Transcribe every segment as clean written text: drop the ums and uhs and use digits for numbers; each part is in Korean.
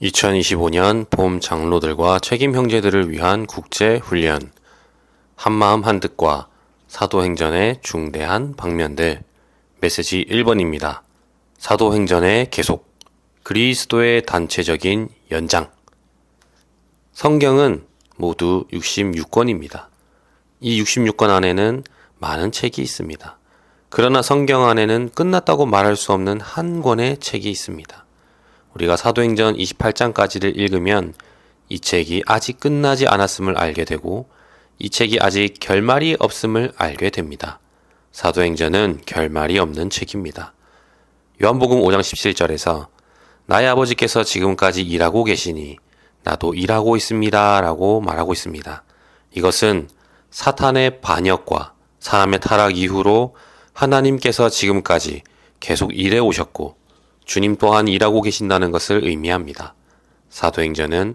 2025년 봄 장로들과 책임 형제들을 위한 국제 훈련. 한마음 한뜻과 사도행전의 중대한 방면들. 메시지 1번입니다. 사도행전의 계속. 그리스도의 단체적인 연장. 성경은 모두 66권입니다. 이 66권 안에는 많은 책이 있습니다. 그러나 성경 안에는 끝났다고 말할 수 없는 한 권의 책이 있습니다. 우리가 사도행전 28장까지를 읽으면 이 책이 아직 끝나지 않았음을 알게 되고 이 책이 아직 결말이 없음을 알게 됩니다. 사도행전은 결말이 없는 책입니다. 요한복음 5장 17절에서 나의 아버지께서 지금까지 일하고 계시니 나도 일하고 있습니다 라고 말하고 있습니다. 이것은 사탄의 반역과 사람의 타락 이후로 하나님께서 지금까지 계속 일해 오셨고 주님 또한 일하고 계신다는 것을 의미합니다. 사도행전은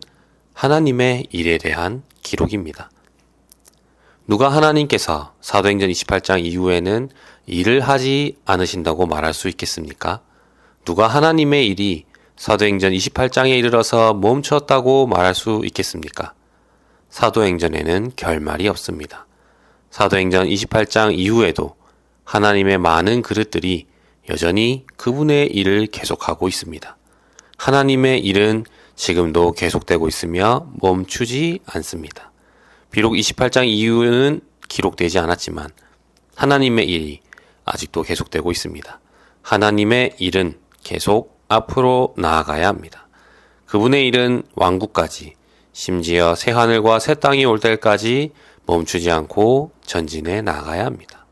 하나님의 일에 대한 기록입니다. 누가 하나님께서 사도행전 28장 이후에는 일을 하지 않으신다고 말할 수 있겠습니까? 누가 하나님의 일이 사도행전 28장에 이르러서 멈췄다고 말할 수 있겠습니까? 사도행전에는 결말이 없습니다. 사도행전 28장 이후에도 하나님의 많은 그릇들이 여전히 그분의 일을 계속하고 있습니다. 하나님의 일은 지금도 계속되고 있으며 멈추지 않습니다. 비록 28장 이후에는 기록되지 않았지만 하나님의 일이 아직도 계속되고 있습니다. 하나님의 일은 계속 앞으로 나아가야 합니다. 그분의 일은 왕국까지, 심지어 새 하늘과 새 땅이 올 때까지 멈추지 않고 전진해 나아가야 합니다.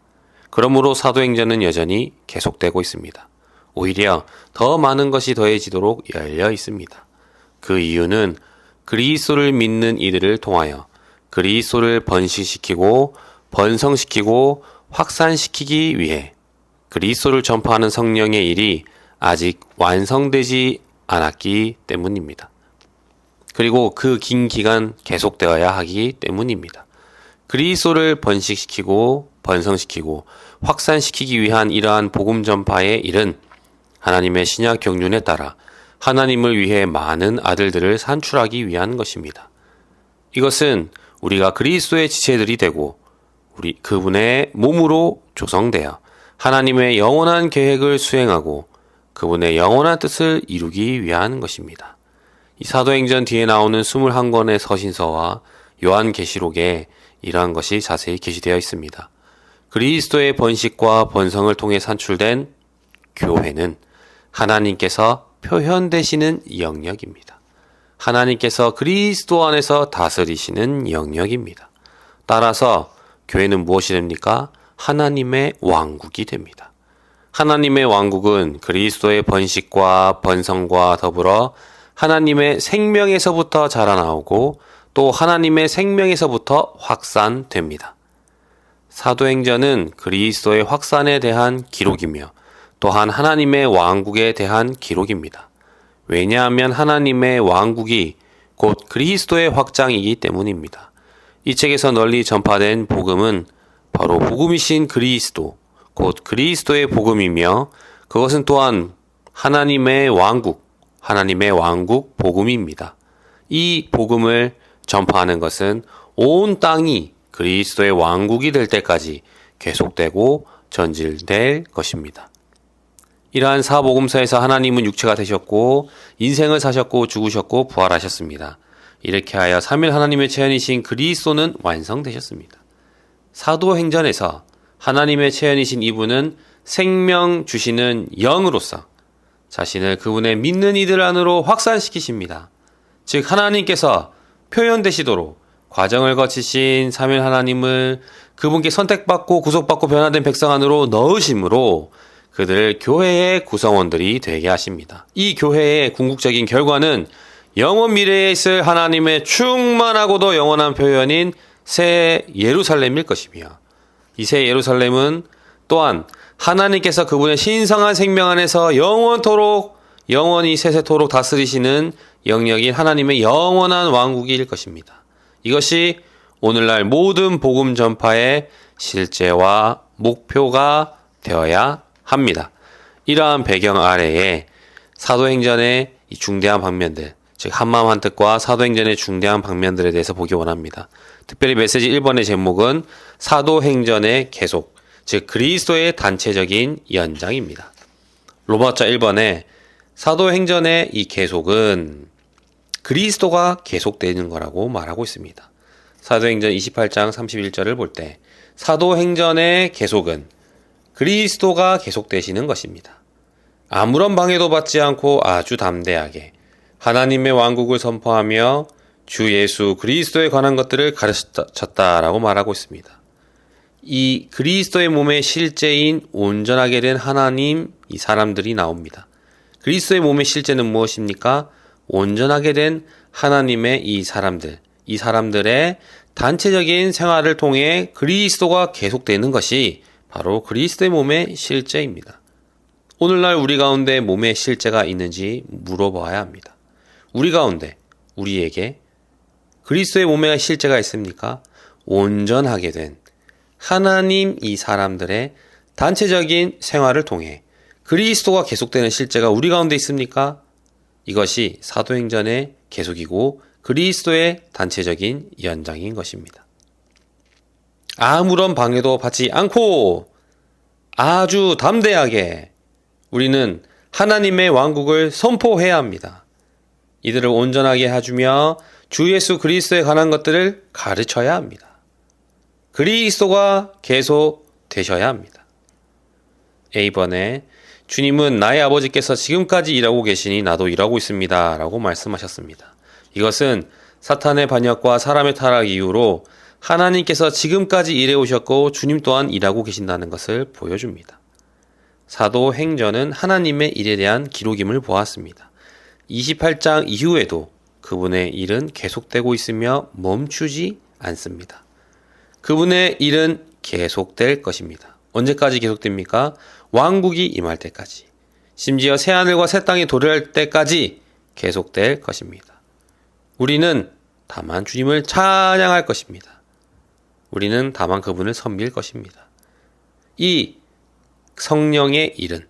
그러므로 사도행전은 여전히 계속되고 있습니다. 오히려 더 많은 것이 더해지도록 열려 있습니다. 그 이유는 그리스도를 믿는 이들을 통하여 그리스도를 번식시키고 번성시키고 확산시키기 위해 그리스도를 전파하는 성령의 일이 아직 완성되지 않았기 때문입니다. 그리고 그 긴 기간 계속되어야 하기 때문입니다. 그리스도를 번식시키고 번성시키고 확산시키기 위한 이러한 복음 전파의 일은 하나님의 신약 경륜에 따라 하나님을 위해 많은 아들들을 산출하기 위한 것입니다. 이것은 우리가 그리스도의 지체들이 되고 그분의 몸으로 조성되어 하나님의 영원한 계획을 수행하고 그분의 영원한 뜻을 이루기 위한 것입니다. 이 사도행전 뒤에 나오는 21권의 서신서와 요한계시록에 이러한 것이 자세히 게시되어 있습니다. 그리스도의 번식과 번성을 통해 산출된 교회는 하나님께서 표현되시는 영역입니다. 하나님께서 그리스도 안에서 다스리시는 영역입니다. 따라서 교회는 무엇이 됩니까? 하나님의 왕국이 됩니다. 하나님의 왕국은 그리스도의 번식과 번성과 더불어 하나님의 생명에서부터 자라나오고 또 하나님의 생명에서부터 확산됩니다. 사도행전은 그리스도의 확산에 대한 기록이며 또한 하나님의 왕국에 대한 기록입니다. 왜냐하면 하나님의 왕국이 곧 그리스도의 확장이기 때문입니다. 이 책에서 널리 전파된 복음은 바로 복음이신 그리스도, 곧 그리스도의 복음이며 그것은 또한 하나님의 왕국 복음입니다. 이 복음을 전파하는 것은 온 땅이 그리스도의 왕국이 될 때까지 계속되고 전질될 것입니다. 이러한 사복음서에서 하나님은 육체가 되셨고 인생을 사셨고 죽으셨고 부활하셨습니다. 이렇게 하여 삼위 하나님의 체현이신 그리스도는 완성되셨습니다. 사도행전에서 하나님의 체현이신 이분은 생명 주시는 영으로서 자신을 그분의 믿는 이들 안으로 확산시키십니다. 즉 하나님께서 표현되시도록 과정을 거치신 삼위 하나님을 그분께 선택받고 구속받고 변화된 백성 안으로 넣으심으로 그들을 교회의 구성원들이 되게 하십니다. 이 교회의 궁극적인 결과는 영원 미래에 있을 하나님의 충만하고도 영원한 표현인 새 예루살렘일 것이며 이 새 예루살렘은 또한 하나님께서 그분의 신성한 생명 안에서 영원히 세세토록 다스리시는 영역인 하나님의 영원한 왕국일 것입니다. 이것이 오늘날 모든 복음 전파의 실제와 목표가 되어야 합니다. 이러한 배경 아래에 사도행전의 이 중대한 방면들, 즉 한마음 한뜻과 사도행전의 중대한 방면들에 대해서 보기 원합니다. 특별히 메시지 1번의 제목은 사도행전의 계속, 즉 그리스도의 단체적인 연장입니다. 로마자 1번에 사도행전의 이 계속은 그리스도가 계속되는 거라고 말하고 있습니다. 사도행전 28장 31절을 볼 때 사도행전의 계속은 그리스도가 계속되시는 것입니다. 아무런 방해도 받지 않고 아주 담대하게 하나님의 왕국을 선포하며 주 예수 그리스도에 관한 것들을 가르쳤다라고 말하고 있습니다. 이 그리스도의 몸의 실제인 온전하게 된 하나님 이 사람들이 나옵니다. 그리스도의 몸의 실제는 무엇입니까? 온전하게 된 하나님의 이 사람들의 단체적인 생활을 통해 그리스도가 계속되는 것이 바로 그리스도의 몸의 실제입니다. 오늘날 우리 가운데 몸의 실제가 있는지 물어봐야 합니다. 우리 가운데 우리에게 그리스도의 몸의 실제가 있습니까? 온전하게 된 하나님 이 사람들의 단체적인 생활을 통해 그리스도가 계속되는 실제가 우리 가운데 있습니까? 이것이 사도행전의 계속이고 그리스도의 단체적인 연장인 것입니다. 아무런 방해도 받지 않고 아주 담대하게 우리는 하나님의 왕국을 선포해야 합니다. 이들을 온전하게 해주며 주 예수 그리스도에 관한 것들을 가르쳐야 합니다. 그리스도가 계속 되셔야 합니다. A번에 주님은 나의 아버지께서 지금까지 일하고 계시니 나도 일하고 있습니다 라고 말씀하셨습니다. 이것은 사탄의 반역과 사람의 타락 이후로 하나님께서 지금까지 일해 오셨고 주님 또한 일하고 계신다는 것을 보여줍니다. 사도행전은 하나님의 일에 대한 기록임을 보았습니다. 28장 이후에도 그분의 일은 계속되고 있으며 멈추지 않습니다. 그분의 일은 계속될 것입니다. 언제까지 계속됩니까? 왕국이 임할 때까지, 심지어 새하늘과 새 땅이 도래할 때까지 계속될 것입니다. 우리는 다만 주님을 찬양할 것입니다. 우리는 다만 그분을 섬길 것입니다. 이 성령의 일은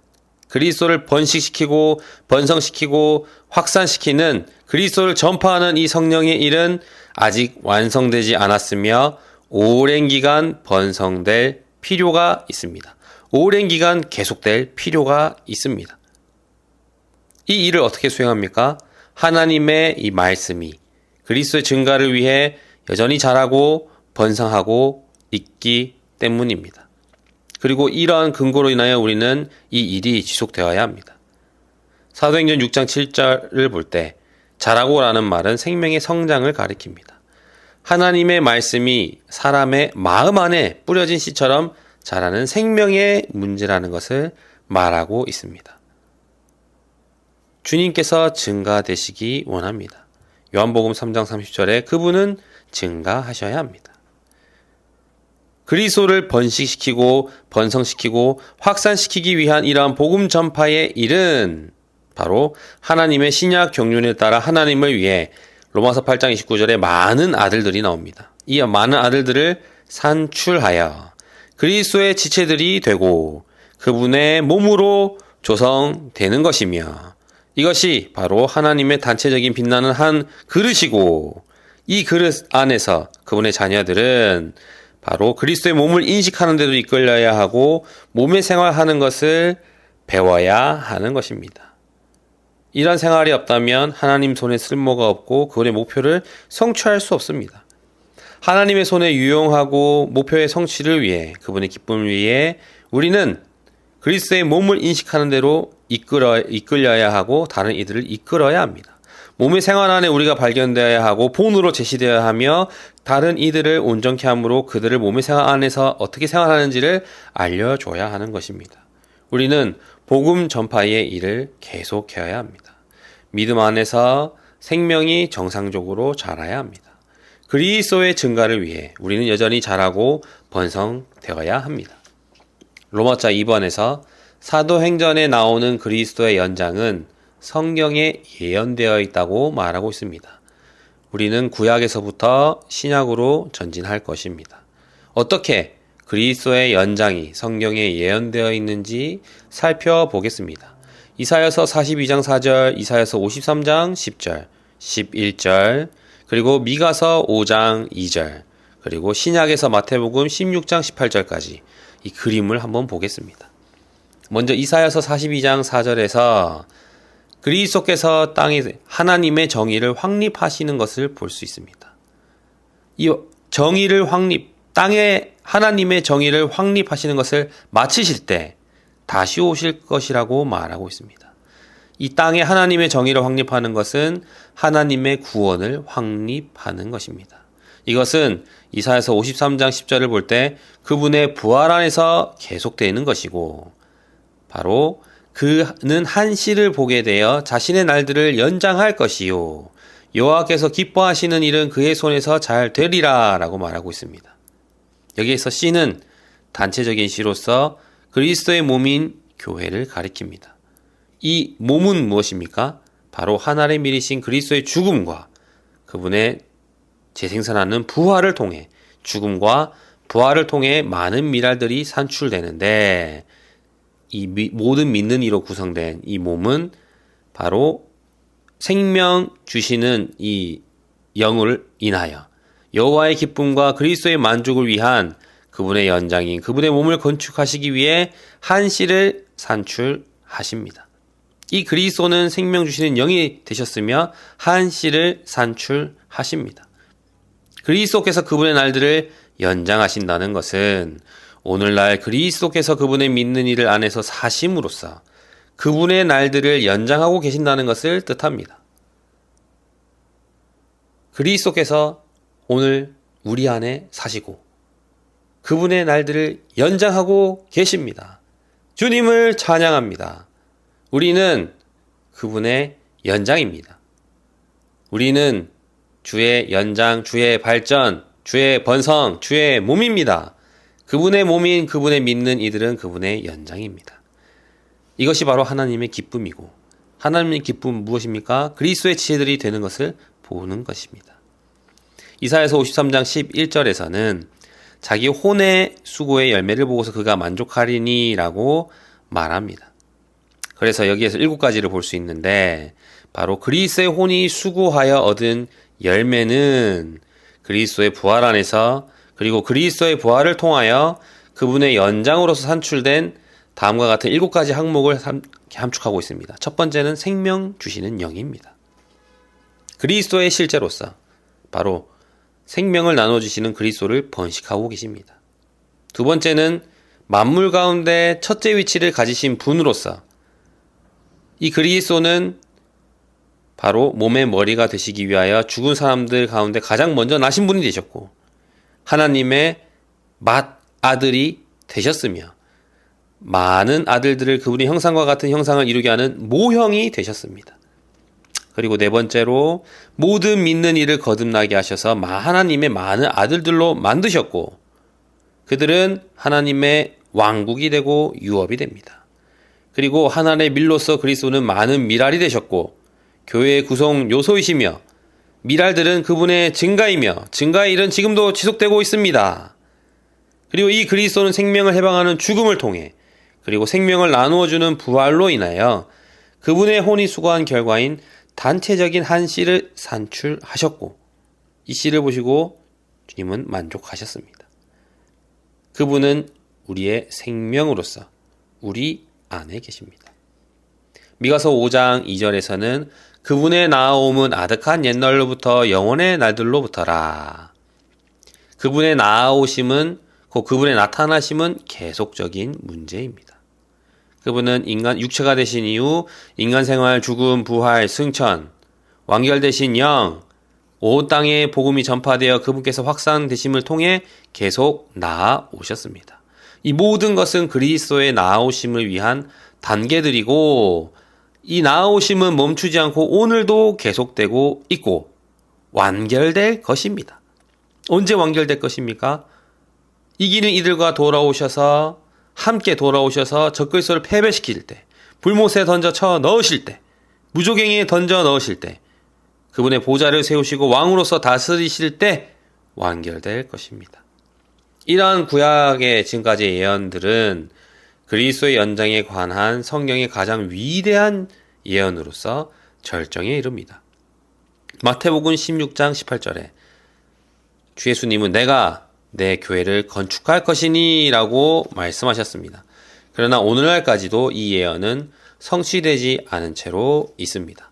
그리스도를 번식시키고 번성시키고 확산시키는 그리스도를 전파하는 이 성령의 일은 아직 완성되지 않았으며 오랜 기간 번성될 필요가 있습니다. 오랜 기간 계속될 필요가 있습니다. 이 일을 어떻게 수행합니까? 하나님의 이 말씀이 그리스도의 증가를 위해 여전히 자라고 번성하고 있기 때문입니다. 그리고 이러한 근거로 인하여 우리는 이 일이 지속되어야 합니다. 사도행전 6장 7절을 볼 때 자라고라는 말은 생명의 성장을 가리킵니다. 하나님의 말씀이 사람의 마음 안에 뿌려진 씨처럼 자라는 생명의 문제라는 것을 말하고 있습니다. 주님께서 증가되시기 원합니다. 요한복음 3장 30절에 그분은 증가하셔야 합니다. 그리스도를 번식시키고 번성시키고 확산시키기 위한 이러한 복음 전파의 일은 바로 하나님의 신약 경륜에 따라 하나님을 위해 로마서 8장 29절에 많은 아들들이 나옵니다. 이 많은 아들들을 산출하여 그리스도의 지체들이 되고 그분의 몸으로 조성되는 것이며 이것이 바로 하나님의 단체적인 빛나는 한 그릇이고 이 그릇 안에서 그분의 자녀들은 바로 그리스도의 몸을 인식하는 데도 이끌려야 하고 몸의 생활하는 것을 배워야 하는 것입니다. 이런 생활이 없다면 하나님 손에 쓸모가 없고 그분의 목표를 성취할 수 없습니다. 하나님의 손에 유용하고 목표의 성취를 위해 그분의 기쁨을 위해 우리는 그리스도의 몸을 인식하는 대로 이끌려야 하고 다른 이들을 이끌어야 합니다. 몸의 생활 안에 우리가 발견되어야 하고 본으로 제시되어야 하며 다른 이들을 온전케 함으로 그들을 몸의 생활 안에서 어떻게 생활하는지를 알려줘야 하는 것입니다. 우리는 복음 전파의 일을 계속해야 합니다. 믿음 안에서 생명이 정상적으로 자라야 합니다. 그리스도의 증가를 위해 우리는 여전히 자라고 번성되어야 합니다. 로마자 2번에서 사도행전에 나오는 그리스도의 연장은 성경에 예언되어 있다고 말하고 있습니다. 우리는 구약에서부터 신약으로 전진할 것입니다. 어떻게 그리스도의 연장이 성경에 예언되어 있는지 살펴보겠습니다. 이사야서 42장 4절, 이사야서 53장 10절, 11절, 그리고 미가서 5장 2절, 그리고 신약에서 마태복음 16장 18절까지 이 그림을 한번 보겠습니다. 먼저 이사야서 42장 4절에서 그리스도께서 땅에 하나님의 정의를 확립하시는 것을 볼 수 있습니다. 이 정의를 땅에 하나님의 정의를 확립하시는 것을 마치실 때 다시 오실 것이라고 말하고 있습니다. 이 땅에 하나님의 정의를 확립하는 것은 하나님의 구원을 확립하는 것입니다. 이것은 이사야서 53장 10절을 볼 때 그분의 부활 안에서 계속되는 것이고, 바로 그는 한시를 보게 되어 자신의 날들을 연장할 것이요 여호와께서 기뻐하시는 일은 그의 손에서 잘 되리라 라고 말하고 있습니다. 여기에서 씨는 단체적인 씨로서 그리스도의 몸인 교회를 가리킵니다. 이 몸은 무엇입니까? 바로 하늘에 미리신 그리스도의 죽음과 그분의 재생산하는 부활을 통해, 죽음과 부활을 통해 많은 미랄들이 산출되는데, 이 모든 믿는 이로 구성된 이 몸은 바로 생명 주시는 이 영을 인하여 여호와의 기쁨과 그리스도의 만족을 위한 그분의 연장인 그분의 몸을 건축하시기 위해 한시를 산출하십니다. 이 그리스도는 생명 주시는 영이 되셨으며 한시를 산출하십니다. 그리스도께서 그분의 날들을 연장하신다는 것은 오늘날 그리스도께서 그분의 믿는 이들 안에서 사심으로써 그분의 날들을 연장하고 계신다는 것을 뜻합니다. 그리스도께서 오늘 우리 안에 사시고 그분의 날들을 연장하고 계십니다. 주님을 찬양합니다. 우리는 그분의 연장입니다. 우리는 주의 연장, 주의 발전, 주의 번성, 주의 몸입니다. 그분의 몸인 그분의 믿는 이들은 그분의 연장입니다. 이것이 바로 하나님의 기쁨이고, 하나님의 기쁨은 무엇입니까? 그리스도의 지혜들이 되는 것을 보는 것입니다. 이사야서 53장 11절에서는 자기 혼의 수고의 열매를 보고서 그가 만족하리니 라고 말합니다. 그래서 여기에서 7가지를 볼 수 있는데, 바로 그리스도의 혼이 수고하여 얻은 열매는 그리스도의 부활 안에서, 그리고 그리스도의 부활을 통하여 그분의 연장으로서 산출된 다음과 같은 7가지 항목을 함축하고 있습니다. 첫 번째는 생명 주시는 영입니다. 그리스도의 실제로서 바로 생명을 나눠주시는 그리스도를 번식하고 계십니다. 두 번째는 만물 가운데 첫째 위치를 가지신 분으로서 이 그리스도는 바로 몸의 머리가 되시기 위하여 죽은 사람들 가운데 가장 먼저 나신 분이 되셨고, 하나님의 맏아들이 되셨으며, 많은 아들들을 그분의 형상과 같은 형상을 이루게 하는 모형이 되셨습니다. 그리고 네 번째로 모든 믿는 이를 거듭나게 하셔서 하나님의 많은 아들들로 만드셨고, 그들은 하나님의 왕국이 되고 유업이 됩니다. 그리고 하나님의 밀로서 그리스도는 많은 미랄이 되셨고, 교회의 구성 요소이시며, 미랄들은 그분의 증가이며, 증가의 일은 지금도 지속되고 있습니다. 그리고 이 그리스도는 생명을 해방하는 죽음을 통해, 그리고 생명을 나누어주는 부활로 인하여 그분의 혼이 수고한 결과인 단체적인 한 씨를 산출하셨고, 이 씨를 보시고 주님은 만족하셨습니다. 그분은 우리의 생명으로서 우리 안에 계십니다. 미가서 5장 2절에서는 그분의 나아옴은 아득한 옛날로부터 영원의 날들로부터라. 그분의 나아오심은, 그분의 나타나심은 계속적인 문제입니다. 그분은 인간 육체가 되신 이후 인간 생활, 죽음, 부활, 승천, 완결되신 영, 온 땅에 복음이 전파되어 그분께서 확산되심을 통해 계속 나아오셨습니다. 이 모든 것은 그리스도의 나아오심을 위한 단계들이고, 이 나아오심은 멈추지 않고 오늘도 계속되고 있고 완결될 것입니다. 언제 완결될 것입니까? 이기는 이들과 돌아오셔서, 함께 돌아오셔서 적그리스도를 패배시킬 때, 불못에 던져 쳐 넣으실 때, 무조갱이에 던져 넣으실 때, 그분의 보좌를 세우시고 왕으로서 다스리실 때 완결될 것입니다. 이러한 구약의 지금까지의 예언들은 그리스도의 연장에 관한 성경의 가장 위대한 예언으로서 절정에 이릅니다. 마태복음 16장 18절에 주 예수님은 내가 내 교회를 건축할 것이니 라고 말씀하셨습니다. 그러나 오늘날까지도 이 예언은 성취되지 않은 채로 있습니다.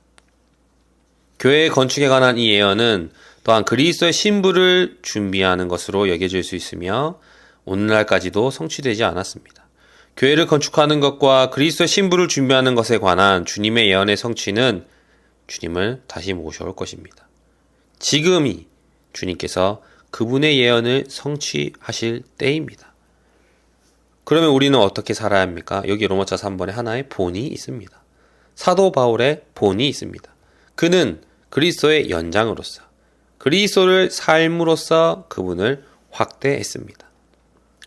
교회 건축에 관한 이 예언은 또한 그리스도의 신부를 준비하는 것으로 여겨질 수 있으며 오늘날까지도 성취되지 않았습니다. 교회를 건축하는 것과 그리스도의 신부를 준비하는 것에 관한 주님의 예언의 성취는 주님을 다시 모셔올 것입니다. 지금이 주님께서 그분의 예언을 성취하실 때입니다. 그러면 우리는 어떻게 살아야 합니까? 여기 로마서 3번에 하나의 본이 있습니다. 사도 바울의 본이 있습니다. 그는 그리스도의 연장으로서 그리스도를 삶으로써 그분을 확대했습니다.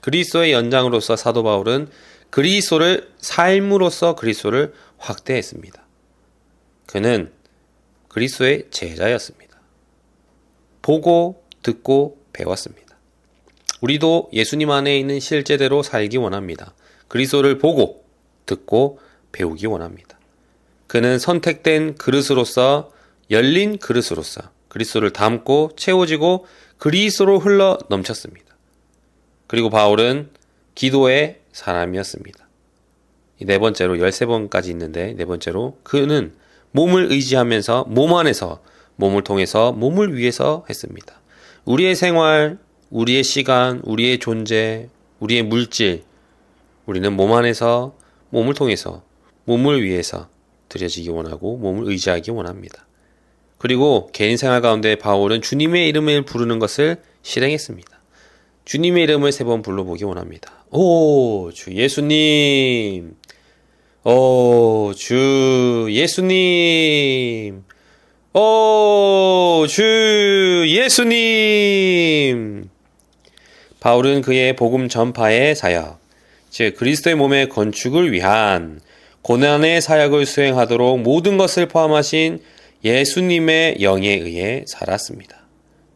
그리스도의 연장으로서 사도 바울은 그리스도를 삶으로써 그리스도를 확대했습니다. 그는 그리스도의 제자였습니다. 보고 듣고 배웠습니다. 우리도 예수님 안에 있는 실제대로 살기 원합니다. 그리스도를 보고 듣고 배우기 원합니다. 그는 선택된 그릇으로서 열린 그릇으로서 그리스도를 담고 채워지고 그리스도로 흘러 넘쳤습니다. 그리고 바울은 기도의 사람이었습니다. 네 번째로 13번까지 있는데 네 번째로 그는 몸을 의지하면서 몸 안에서 몸을 통해서 몸을 위해서 했습니다. 우리의 생활, 우리의 시간, 우리의 존재, 우리의 물질, 우리는 몸 안에서 몸을 통해서 몸을 위해서 드려지기 원하고 몸을 의지하기 원합니다. 그리고 개인 생활 가운데 바울은 주님의 이름을 부르는 것을 실행했습니다. 주님의 이름을 3번 불러보기 원합니다. 오, 주 예수님. 오, 주 예수님. 오, 주 예수님. 바울은 그의 복음 전파의 사역, 즉 그리스도의 몸의 건축을 위한 고난의 사역을 수행하도록 모든 것을 포함하신 예수님의 영에 의해 살았습니다.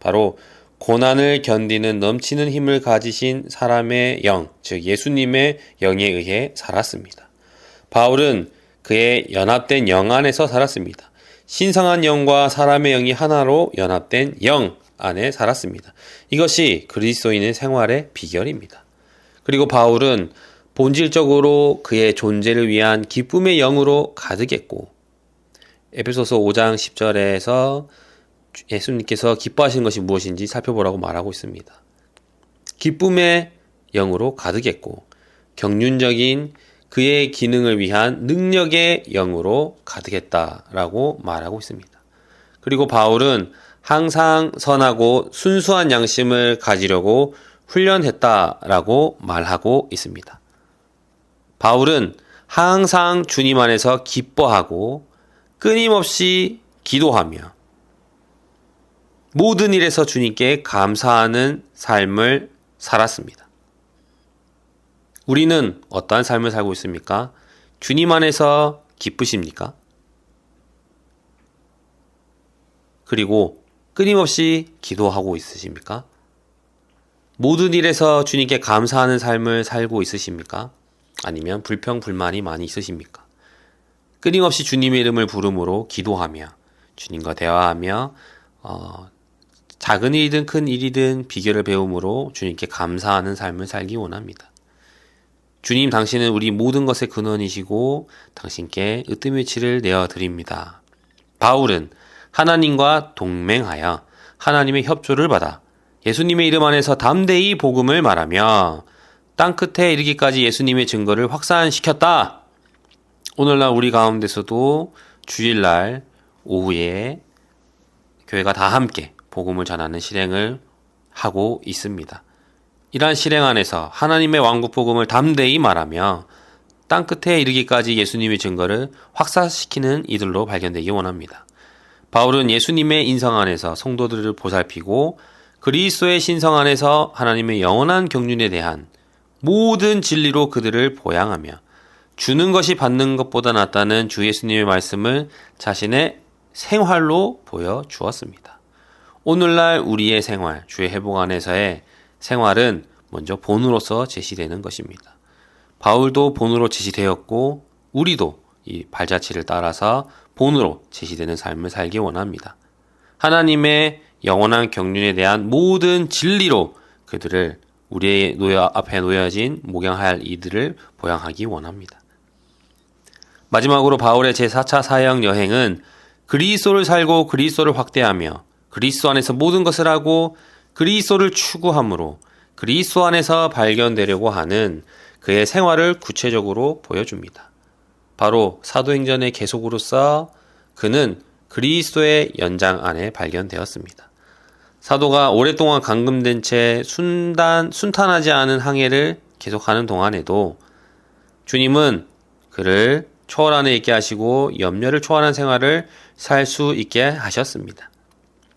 바로 고난을 견디는 넘치는 힘을 가지신 사람의 영, 즉 예수님의 영에 의해 살았습니다. 바울은 그의 연합된 영 안에서 살았습니다. 신성한 영과 사람의 영이 하나로 연합된 영 안에 살았습니다. 이것이 그리스도인의 생활의 비결입니다. 그리고 바울은 본질적으로 그의 존재를 위한 기쁨의 영으로 가득했고 에베소서 5장 10절에서 예수님께서 기뻐하시는 것이 무엇인지 살펴보라고 말하고 있습니다. 기쁨의 영으로 가득했고 경륜적인 그의 기능을 위한 능력의 영으로 가득했다라고 말하고 있습니다. 그리고 바울은 항상 선하고 순수한 양심을 가지려고 훈련했다라고 말하고 있습니다. 바울은 항상 주님 안에서 기뻐하고 끊임없이 기도하며 모든 일에서 주님께 감사하는 삶을 살았습니다. 우리는 어떠한 삶을 살고 있습니까? 주님 안에서 기쁘십니까? 그리고 끊임없이 기도하고 있으십니까? 모든 일에서 주님께 감사하는 삶을 살고 있으십니까? 아니면 불평불만이 많이 있으십니까? 끊임없이 주님의 이름을 부름으로 기도하며 주님과 대화하며 작은 일이든 큰 일이든 비결을 배움으로 주님께 감사하는 삶을 살기 원합니다. 주님, 당신은 우리 모든 것의 근원이시고 당신께 으뜸일치를 내어드립니다. 바울은 하나님과 동맹하여 하나님의 협조를 받아 예수님의 이름 안에서 담대히 복음을 말하며 땅끝에 이르기까지 예수님의 증거를 확산시켰다. 오늘날 우리 가운데서도 주일날 오후에 교회가 다 함께 복음을 전하는 실행을 하고 있습니다. 이러한 실행 안에서 하나님의 왕국 복음을 담대히 말하며 땅끝에 이르기까지 예수님의 증거를 확산시키는 이들로 발견되기 원합니다. 바울은 예수님의 인성 안에서 성도들을 보살피고 그리스도의 신성 안에서 하나님의 영원한 경륜에 대한 모든 진리로 그들을 보양하며 주는 것이 받는 것보다 낫다는 주 예수님의 말씀을 자신의 생활로 보여주었습니다. 오늘날 우리의 생활, 주의 회복 안에서의 생활은 먼저 본으로서 제시되는 것입니다. 바울도 본으로 제시되었고 우리도 이 발자취를 따라서 본으로 제시되는 삶을 살기 원합니다. 하나님의 영원한 경륜에 대한 모든 진리로 그들을 우리의 앞에 놓여진 목양할 이들을 보양하기 원합니다. 마지막으로 바울의 제4차 사역 여행은 그리스도를 살고 그리스도를 확대하며 그리스도 안에서 모든 것을 하고 그리스도를 추구함으로 그리스도 안에서 발견되려고 하는 그의 생활을 구체적으로 보여줍니다. 바로 사도행전의 계속으로서 그는 그리스도의 연장 안에 발견되었습니다. 사도가 오랫동안 감금된 채 순탄하지 않은 항해를 계속하는 동안에도 주님은 그를 초월 안에 있게 하시고 염려를 초월한 생활을 살 수 있게 하셨습니다.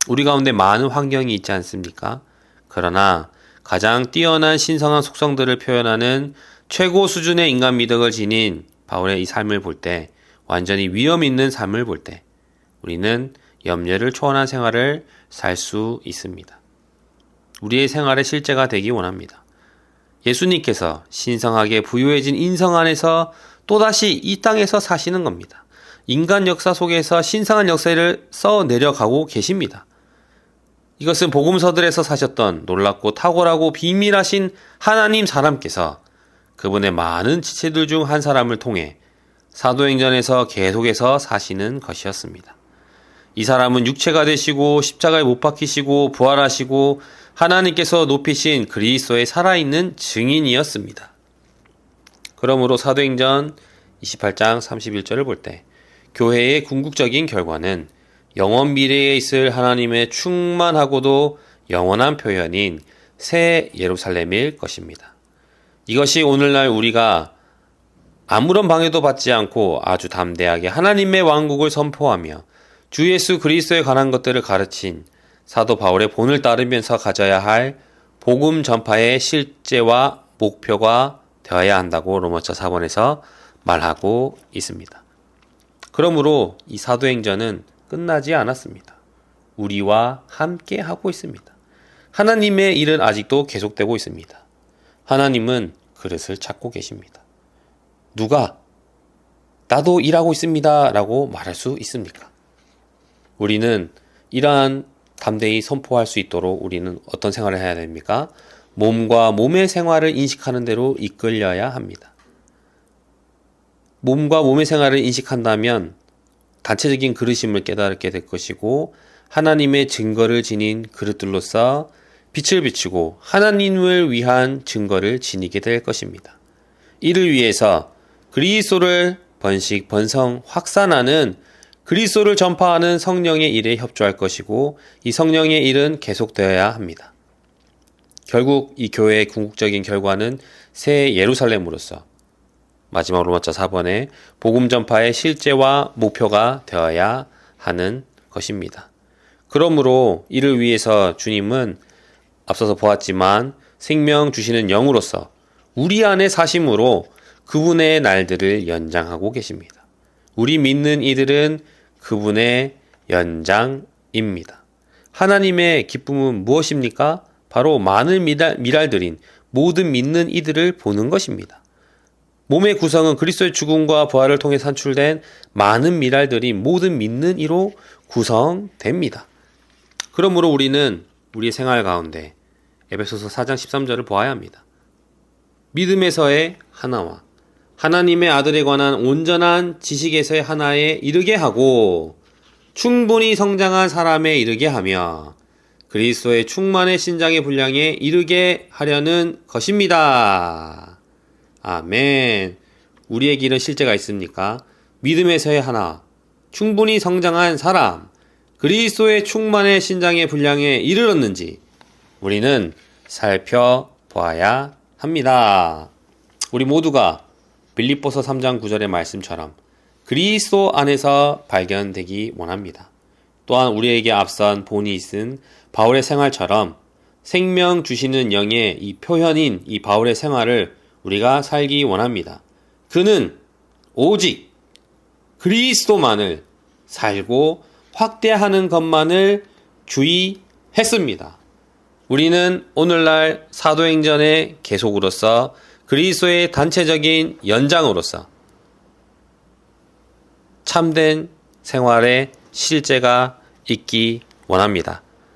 우리 가운데 많은 환경이 있지 않습니까? 그러나 가장 뛰어난 신성한 속성들을 표현하는 최고 수준의 인간 미덕을 지닌 바울의 이 삶을 볼 때, 완전히 위험 있는 삶을 볼 때 우리는 염려를 초월한 생활을 살 수 있습니다. 우리의 생활의 실제가 되기 원합니다. 예수님께서 신성하게 부유해진 인성 안에서 또다시 이 땅에서 사시는 겁니다. 인간 역사 속에서 신성한 역사를 써 내려가고 계십니다. 이것은 복음서들에서 사셨던 놀랍고 탁월하고 비밀하신 하나님 사람께서 그분의 많은 지체들 중 한 사람을 통해 사도행전에서 계속해서 사시는 것이었습니다. 이 사람은 육체가 되시고 십자가에 못 박히시고 부활하시고 하나님께서 높이신 그리스도의 살아있는 증인이었습니다. 그러므로 사도행전 28장 31절을 볼 때 교회의 궁극적인 결과는 영원 미래에 있을 하나님의 충만하고도 영원한 표현인 새 예루살렘일 것입니다. 이것이 오늘날 우리가 아무런 방해도 받지 않고 아주 담대하게 하나님의 왕국을 선포하며 주 예수 그리스도에 관한 것들을 가르친 사도 바울의 본을 따르면서 가져야 할 복음 전파의 실제와 목표가 되어야 한다고 로마서 4번에서 말하고 있습니다. 그러므로 이 사도행전은 끝나지 않았습니다. 우리와 함께 하고 있습니다. 하나님의 일은 아직도 계속되고 있습니다. 하나님은 그릇을 찾고 계십니다. 누가 나도 일하고 있습니다 라고 말할 수 있습니까? 우리는 이러한 담대히 선포할 수 있도록 우리는 어떤 생활을 해야 됩니까? 몸과 몸의 생활을 인식하는 대로 이끌려야 합니다. 몸과 몸의 생활을 인식한다면 단체적인 그릇임을 깨닫게 될 것이고 하나님의 증거를 지닌 그릇들로서 빛을 비추고 하나님을 위한 증거를 지니게 될 것입니다. 이를 위해서 그리스도를 번성, 확산하는 그리스도를 전파하는 성령의 일에 협조할 것이고 이 성령의 일은 계속되어야 합니다. 결국 이 교회의 궁극적인 결과는 새 예루살렘으로서 마지막 로마서 4번의 복음 전파의 실제와 목표가 되어야 하는 것입니다. 그러므로 이를 위해서 주님은 앞서서 보았지만 생명 주시는 영으로서 우리 안에 사심으로 그분의 날들을 연장하고 계십니다. 우리 믿는 이들은 그분의 연장입니다. 하나님의 기쁨은 무엇입니까? 바로 많은 미랄들인 모든 믿는 이들을 보는 것입니다. 몸의 구성은 그리스도의 죽음과 부활을 통해 산출된 많은 미랄들이 모든 믿는 이로 구성됩니다. 그러므로 우리는 우리의 생활 가운데 에베소서 4장 13절을 보아야 합니다. 믿음에서의 하나와 하나님의 아들에 관한 온전한 지식에서의 하나에 이르게 하고 충분히 성장한 사람에 이르게 하며 그리스도의 충만의 신장의 분량에 이르게 하려는 것입니다. 아멘. 우리의 길은 실제가 있습니까? 믿음에서의 하나, 충분히 성장한 사람, 그리스도의 충만의 신장의 분량에 이르렀는지 우리는 살펴보아야 합니다. 우리 모두가 빌립보서 3장 9절의 말씀처럼 그리스도 안에서 발견되기 원합니다. 또한 우리에게 앞선 본이 있은 바울의 생활처럼 생명 주시는 영의 이 표현인 이 바울의 생활을 우리가 살기 원합니다. 그는 오직 그리스도만을 살고 확대하는 것만을 주의했습니다. 우리는 오늘날 사도행전의 계속으로서 그리스도의 단체적인 연장으로서 참된 생활의 실제가 있기 원합니다.